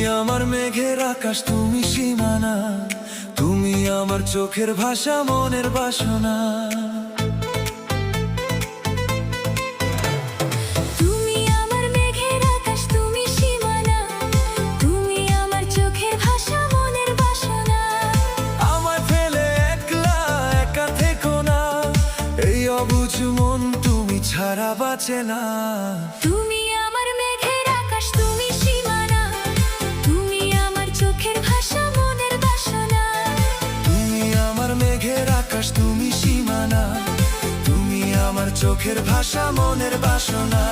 আমার মেঘের আকাশ, তুমি সীমানা, তুমি আমার চোখের ভাষা, মনের বাসনা। তুমি আমার মেঘের আকাশ, তুমি সীমানা, তুমি আমার চোখের ভাষা, মনের বাসনা। আমায় ফেলে একলা একা থেকো না, এই অবুঝ মন তুমি ছাড়া বাঁচে না। তুমি আমার মেঘের আকাশ, তুমি সীমানা, তুমি আমার চোখের ভাষা, মনের বাসনা। তুমি আমার মেঘের আকাশ, তুমি সীমানা, তুমি আমার চোখের ভাষা, মনের বাসনা।